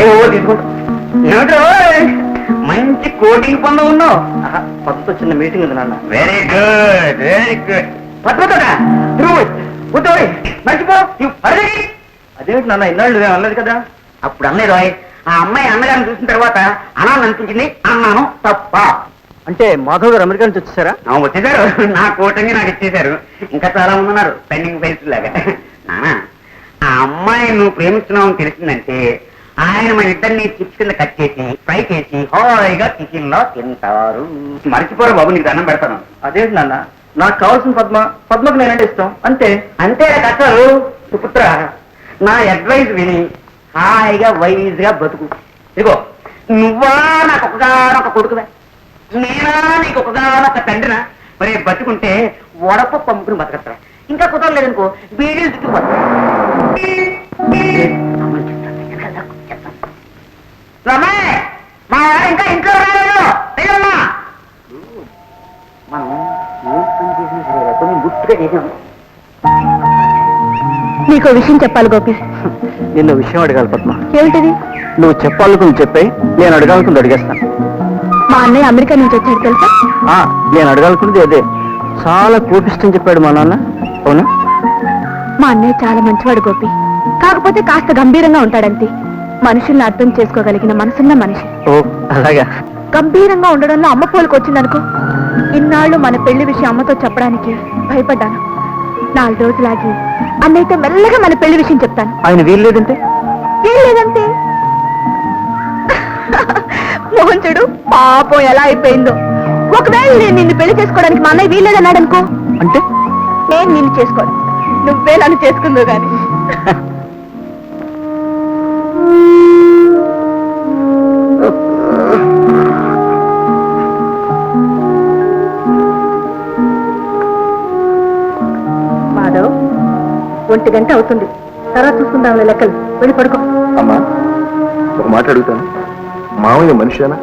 ఏవో తీసుకుంటా. ఏమిటో మంచి కోటింగ్ పనులు ఉన్నావు. పట్టుతో చిన్న మీటింగ్ ఉంది నాన్న. Very good very good. పట్టుకోదా మర్చిపో. అదేమిటి నాన్న ఇన్నాళ్ళు అన్నది కదా. అప్పుడు అన్నది రాయ్. ఆ అమ్మాయి అన్నగారిని చూసిన తర్వాత అనాలని అనిపించింది, అన్నాను. తప్ప అంటే మాధవ్ గారు అమెరికా నుంచి వచ్చేసారా? వచ్చేసారు. నా కోటంగి నాకు ఇచ్చేశారు. ఇంకా చాలా మంది ఉన్నారు పెండింగ్ ఫైల్స్ లాగా. నానా ఆ అమ్మాయి నువ్వు ప్రేమిస్తున్నావు తెలిసిందంటే ఆయన మన ఇద్దరిని చిప్స్ కింద కట్ చేసి ఫ్రై చేసి హాయిగా కిచెన్ లో తింటారు. మర్చిపోరు బాబు, నీకు దండం పెడతాను. అదేంటి నాన్న, నాకు కావాల్సిన పద్మకు నేనంటే ఇష్టం. అంతే అంతే కట్టారు. సుపుత్ర, నా అడ్వైజ్ విని హాయిగా వైజ్ గా బతుకు. ఇదిగో నువ్వా నాకు ఒకగానొక కొడుకువే, నేనా నీకు ఒకగానొక తండ్రినా. మరి బతుకుంటే వడపప్పు అమ్ముకుని బతకట్టా. ఇంకా కుదరలేదనుకో బీడీలు చుట్టుకుపోతా. మా ఇంకా ఇంట్లో రాలేదు. మనం ఏ పని చేసినా సరే కొన్ని గుర్తుగా చేసాము. నీకో విషయం చెప్పాలి గోపి. నిన్న విషయం అడగాలి పద్మ. ఏమిటిది? నువ్వు చెప్పాలనుకుని చెప్పాయి, నేను అడగాలనుకుంది అడిగేస్తాను. మా అన్నయ్య అమెరికా నుంచి వచ్చాడు తెలుసా? నేను అడగాలనుకున్నది అదే. చాలా కోపిష్టం చెప్పాడు మా నాన్న. అవునా? మా అన్నయ్య చాలా మంచివాడు గోపి. కాకపోతే కాస్త గంభీరంగా ఉంటాడంతే. మనుషుల్ని అర్థం చేసుకోగలిగిన మనసున్న మనిషి. ఓ అలాగా. గంభీరంగా ఉండడంలో అమ్మ పోలికి వచ్చిందనుకో. ఇన్నాళ్ళు మన పెళ్లి విషయం అమ్మతో చెప్పడానికి భయపడ్డాను. 4 రోజులాగి అన్నయ్యతో మెల్లగా మన పెళ్లి విషయం చెప్తాను. ఆయన వీల్లేదంటే? వీల్లేదంటే మోహన్ చూడు పాపం ఎలా అయిపోయిందో. ఒకవేళ నేను నిన్ను పెళ్లి చేసుకోవడానికి మా అన్నయ్య వీల్లేదన్నాడు అనుకో, అంటే నేను నిన్ను చేసుకోను, నువ్వే నన్ను చేసుకుందో గాని. మాధవ్, 1 గంట అవుతుంది. తర్వాత చూసుకుందాం లెక్కలు. వెళ్ళి పడుకో. అమ్మా, ఒక మాట అడుగుతాను. మామయ్య మనిషేనా?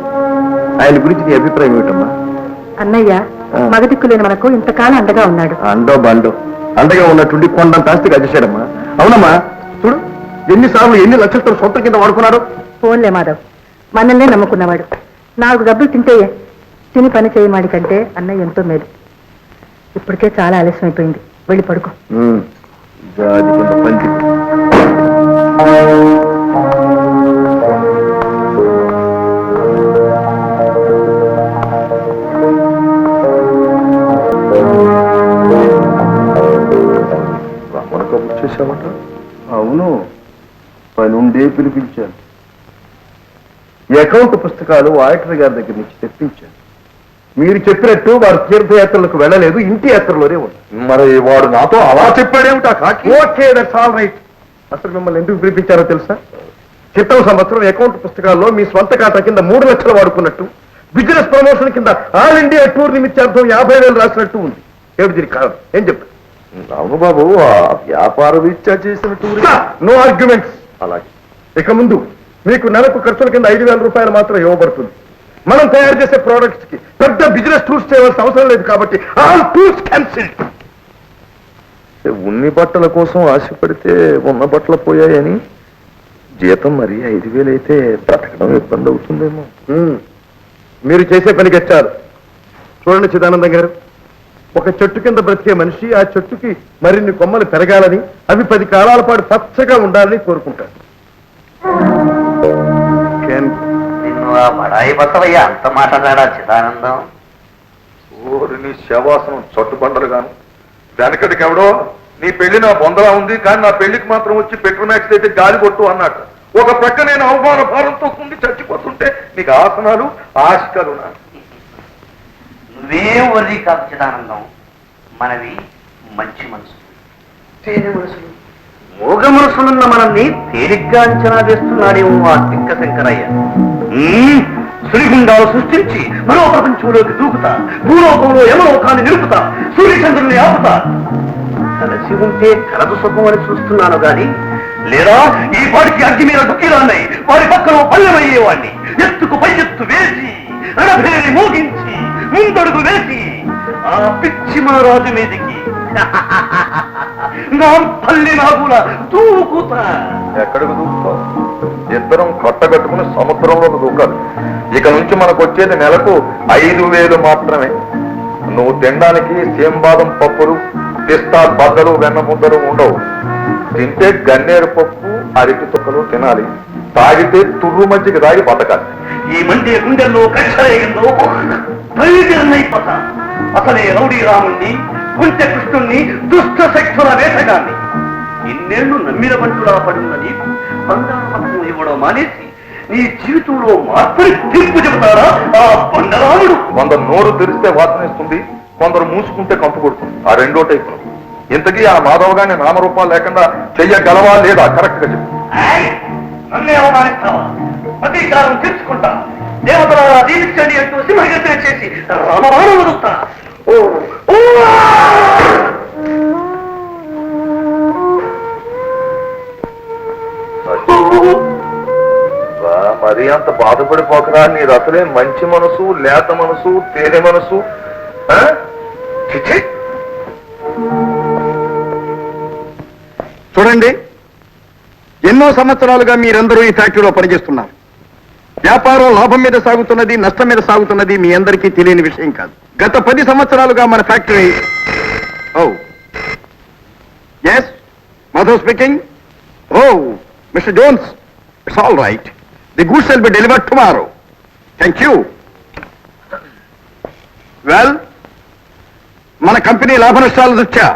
ఆయన గురించి నీ అభిప్రాయం ఏమిటమ్మా? అన్నయ్య మగదిక్కు లేని మనకు ఇంతకాలం అండగా ఉన్నాడు. అండో బండో అండగా ఉన్నట్టుండి కొండంత ఆస్తికి అచ్చేశాడమ్మా. అవునమ్మా, చూడు ఎన్నిసార్లు ఎన్ని లక్షలతో సొంత కింద వాడుకున్నాడు. ఫోన్లే మాధవ్, మనల్నే నమ్ముకున్నవాడు. 4 డబ్బులు తింటే తిని పని చేయమాడి కంటే అన్నయ్య ఎంతో మేలు. ఇప్పటికే చాలా ఆలస్యం అయిపోయింది. వెళ్ళి పడుకో. పంచి చేశామట. అవును, పనుండే పిలిపించాను. అకౌంట్ పుస్తకాలు ఆడిటర్ గారి దగ్గర నుంచి తెప్పించాను. మీరు చెప్పినట్టు వారు తీర్థయాత్రలకు వెళ్ళలేదు, ఇంటి యాత్రలోనే ఉంది. మరి వాడు నాతో అలా చెప్పాడేమిటా కాకి? Okay, that's all right. అసలు మిమ్మల్ని ఎందుకు పిలిపించారో తెలుసా? క్రితం సంవత్సరం అకౌంట్ పుస్తకాల్లో మీ స్వంత ఖాతా కింద 3 లక్షలు వాడుకున్నట్టు, బిజినెస్ ప్రమోషన్ కింద ఆల్ ఇండియా టూర్ నిమిత్తార్థం 50,000 రాసినట్టు ఉంది. ఏమిటి దీనికి కారణం? ఏం చెప్తా? అవును బాబు, వ్యాపార రీత్యా చేసిన టూర్. No arguments. అలాగే, ఇక ముందు మీకు నెలకు ఖర్చుల కింద 5,000 రూపాయలు మాత్రం ఇవ్వబడుతుంది. మనం తయారు చేసే ప్రోడక్ట్స్ కి పెద్ద బిజినెస్ టూర్స్ చేయవలసిన అవసరం లేదు కాబట్టి ఆల్ టూర్స్ క్యాన్సిల్డ్. ఉన్ని బట్టల కోసం ఆశపడితే ఉన్న బట్టలు పోయాయని జీతం మరి 5,000 అయితే బ్రతకడం ఇబ్బంది అవుతుందేమో. మీరు చేసే పనికి వచ్చారు. చూడండి చిదానందం గారు, ఒక చెట్టు కింద బ్రతికే మనిషి ఆ చెట్టుకి మరిన్ని కొమ్మలు పెరగాలని, అవి 10 కాలాల పాటు పచ్చగా ఉండాలని కోరుకుంటారు. బడాయి బసవయ్య అంత మాట్లాడా చిదానందం? నీ శవాసనం చట్టుబండలు గాను. వెనకటికి ఎవడో నీ పెళ్లి నా బొందలా ఉంది కానీ నా పెళ్లికి మాత్రం వచ్చి పెట్రోమాక్స్ అయితే గాలి కొట్టు అన్నట్టు. ఒక ప్రక్క నేను అవమాన భారంతో కుండి చచ్చిపోతుంటే నీకు ఆసనాలు ఆశికలు. నువ్వేం వర్రీ కాదు చిదానందం. మనవి మంచి మనసు, తేనె మనసులు, మోగ మనసులున్న మనల్ని తేలిగ్గా అంచనా వేస్తున్నాడేమో ఆ తిక్క శంకరయ్య. సుడిగుండాలు సృష్టించి మరో ప్రపంచంలోకి దూకుతా, భూలోకంలో యమలోకాన్ని నిలుపుతా, సూర్యచంద్రుల్ని ఆపుతా. కలిసి ఉంటే కలదు సుఖం అని చూస్తున్నాను గాని, లేదా ఈ పాటికి అగ్గి మీద దుఃఖిరాన్నాయి వారి పక్కన పల్లెమయ్యేవాడిని. ఎత్తుకు పై ఎత్తు వేసి రణభేరి మోగించి ముందడుగు వేసి ఆ పిచ్చి మహారాజు మీదికి నా పల్లి నాగుల దూకుతా. ఎక్కడికి దూకుతావు? ఇద్దరం కట్టగట్టుకుని సముద్రంలోకి దూకాలి. ఇక నుంచి మనకు వచ్చేది నెలకు 5,000 మాత్రమే. నువ్వు తినడానికి సేంబాదం పప్పులు, పిస్తా బద్దలు, వెన్న ముద్దలు ఉండవు. తింటే గన్నేరు పప్పు, అరటి తొక్కలు తినాలి. తాగితే తుర్రు మజ్జిగ తాగి బతకాలి. ఈ మంది గుండెల్లో కక్షరేయంలో బయలుదేరినైపోతా. అసలే రౌడీ రాముణ్ణి, కుంచె కృష్ణుణ్ణి, దుష్ట శక్తుల వేటగాన్ని. ఇన్నేళ్లు నమ్మిన బంటులా పడున్న నీకు బంగారపత్రం ఇవ్వడం మానేసి నీ జీవితంలో మార్పుని తీర్పు చెబుతారా ఆ బండరాముడు? కొందరు నోరు తెరిస్తే వాసనిస్తుంది, కొందరు మూసుకుంటే కంపు కొడుతుంది. ఆ రెండో టైపులు. ఇంతకీ ఆ మాధవ్ గాని నామరూపాలు లేకుండా చెయ్యగలవా లేదా? కరెక్ట్ గా చెప్పు. నన్నే అవమానిస్తావా? ప్రతీకారం తీర్చుకుంటా. దేవతలారా దీవించండి అంటూ సింహగర్జన చేసి రామబాణం వదులుతా. మరీ అంత బాధపడిపోకరా. నీది అసలే మంచి మనసు, లేత మనసు, తేనె మనసు. చూడండి, ఎన్నో సంవత్సరాలుగా మీరందరూ ఈ ఫ్యాక్టరీలో పనిచేస్తున్నారు. వ్యాపారం లాభం మీద సాగుతున్నది, నష్టం మీద సాగుతున్నది మీ అందరికీ తెలియని విషయం కాదు. గత 10 సంవత్సరాలుగా మన factory S Madhav speaking. Mister Jones, it's all right. The goods will be delivered tomorrow. Thank you. Well, మన కంపెనీ లాభ నష్టాల దృష్ట్యా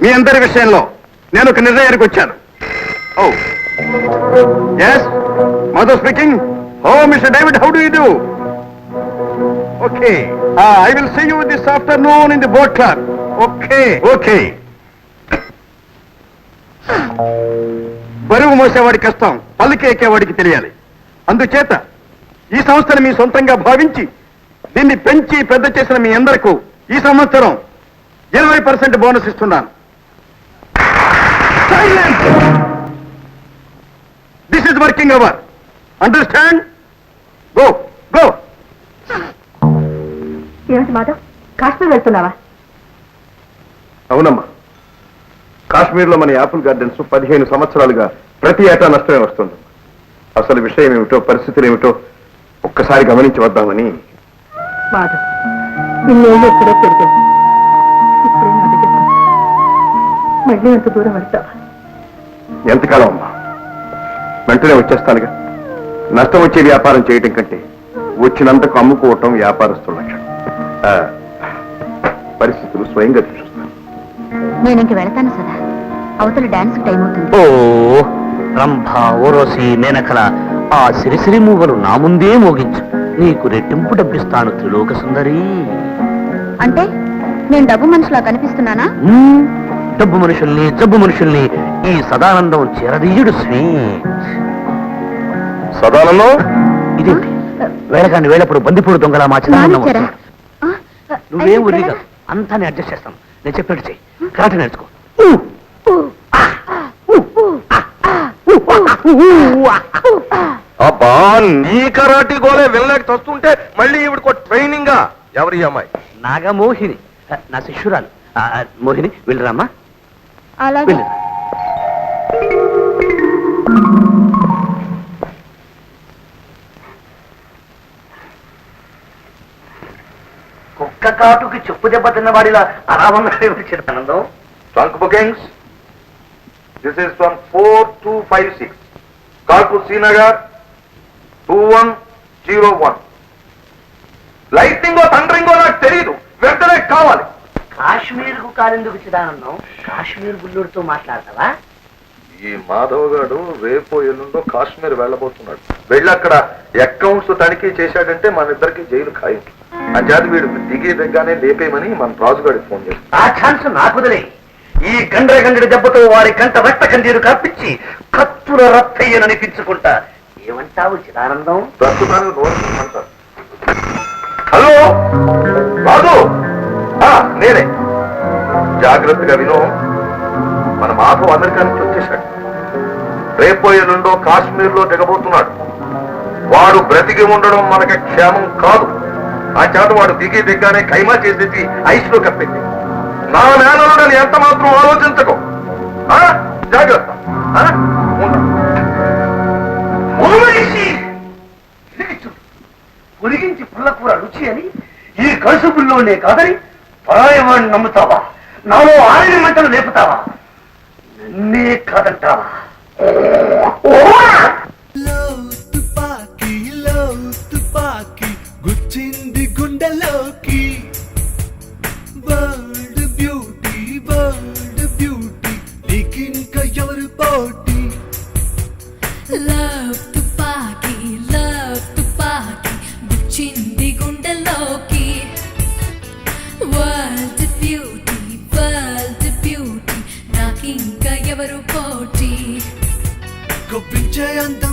మీ అందరి విషయంలో నేను ఒక నిర్ణయానికి వచ్చాను. S Madhav speaking. Mister David, how do you do? Okay, I will see you this afternoon in the boat club. Okay okay. బరువు మోసేవాడి కష్టం పల్లికి ఎక్కేవాడికి తెలియాలి. అందుచేత ఈ సంస్థను మీ సొంతంగా భావించి దీన్ని పెంచి పెద్ద చేసిన మీ అందరికీ ఈ సంవత్సరం 20% బోనస్ ఇస్తున్నాను. This is working hour. Understand? Go go. ఏమిటి మాధవ్, కాశ్మీర్ వెళ్తున్నావా? అవునమ్మా, కాశ్మీర్లో మన యాపిల్ గార్డెన్స్ 15 సంవత్సరాలుగా ప్రతి ఏటా నష్టమే వస్తుంది. అసలు విషయం ఏమిటో, పరిస్థితులు ఏమిటో ఒక్కసారి గమనించి వద్దామని. మాధవ్, ఇన్నేళ్ళు ఎక్కడో పెరిగావు. ఇప్పుడే నా దగ్గర మళ్ళీ అంత దూరం వెళ్తావా? ఎంతకాలం అమ్మా? వెంటనే వచ్చేస్తానుగా. నష్టం వచ్చే వ్యాపారం చేయటం కంటే వచ్చినంతకు అమ్ముకోవటం వ్యాపారస్తుల లక్షణం. పరిస్థితులు స్వయంగా చూస్తాను. నేను ఇంక వెళతాను సదా. అవతల డాన్స్ టైం అవుతుంది. ఓ రంభ, ఓరోసి, మేనకల, ఆ సిరిసిరి మూవలు నా ముందే మోగించు. నీకు రెట్టింపు డబ్బిస్తాను త్రిలోక సుందరి. అంటే నేను డబ్బు మనిషిలా కనిపిస్తున్నానా? డబ్బు మనుషుల్ని, జబ్బు మనుషుల్ని ఈ సదానందం చేరదీయుడు స్వీట్. సదానందం, ఇదేంటి వేళకాండి వేళప్పుడు బందిపూడి దొంగలా మా చిదానందం వస్తున్నాడు. నువ్వేం ఉరిగా అంతా నేను అడ్జస్ట్ చేస్తాను. నేను చెప్పినట్టు చెయ్యి. కరాటే నేర్చుకో. అబ్బా, నీ కరాటీ గోలే వెళ్ళలేక తస్తుంటే మళ్ళీ ఇవిడికో ట్రైనింగా. ఎవరి అమ్మాయి? నాగమోహిని, నా శిష్యురాలు. మోహిని, వెళ్ళరామ్మా. అలాగే. వెళ్ళు. కుక్క కాటుకి చెప్పు దెబ్బ తిన్నవాడిలా అలా ఉన్నాడు Chidanandam. Trunk bookings. This is from 4256 Kalpur Srinagar 2101. లైటింగో థండరింగో నాకు తెలియదు, వెంటనే కావాలి. కాశ్మీర్ కు కాలెందుకు చిదానందం? కాశ్మీర్ బుల్లుడితో మాట్లాడతావా? ఈ మాధవ్ గారు రేపో ఎల్లుండో కాశ్మీర్ వెళ్ళబోతున్నాడు. వెళ్ళి అక్కడ అకౌంట్స్ తనిఖీ చేశాడంటే మన ఇద్దరికి జైలు ఖాయం. అంచేత వీడు దిగే దగ్గరనే లేపేయమని మన రాజుగాడికి ఫోన్ చేస్తాం. ఆ ఛాన్స్ నాకుదిలే. ఈ గండ్ర దెబ్బతో వారి కంట రక్త కంజీరు కప్పించి కత్తుల రత్తయ్యననిపించుకుంటా. ఏమంటావు చిదానందం? ప్రస్తుతానికి నోరు అంటారు. హలో రాజు, నేనే. జాగ్రత్తగా విను. మన మాధవ్ అమెరికా నుంచి వచ్చేశాడు. రేపో ఎల్లుండో కాశ్మీర్ లో దిగబోతున్నాడు. వాడు బ్రతికి ఉండడం మనకి క్షేమం కాదు. ఆ చేత వాడు దిగ్గానే ఖైమా చేసేసి ఐస్ లో కప్పింది. నా మేనలుడని ఎంత మాత్రం ఆలోచించకు. ఆ? జాగ్రత్త. ఆ? ఉండు. పొరిగించి పుల్లకూర రుచి అని ఈ కలుసుబుల్లోనే కాదని పరాయవాడిని నమ్ముతావా? నాలో ఆరిని మంటలు లేపుతావా? నన్నే కాదంటావా? తుపాకి గుచ్చింది గుండెలోకి వరల్డ్ బ్యూటీ నీకింక ఎవరు పోటీ లవ్ తుపాకి గుచ్చింది గుండెలోకి వరల్డ్ బ్యూటీ నాకింక ఎవరు పోటీ గొప్పించే అందం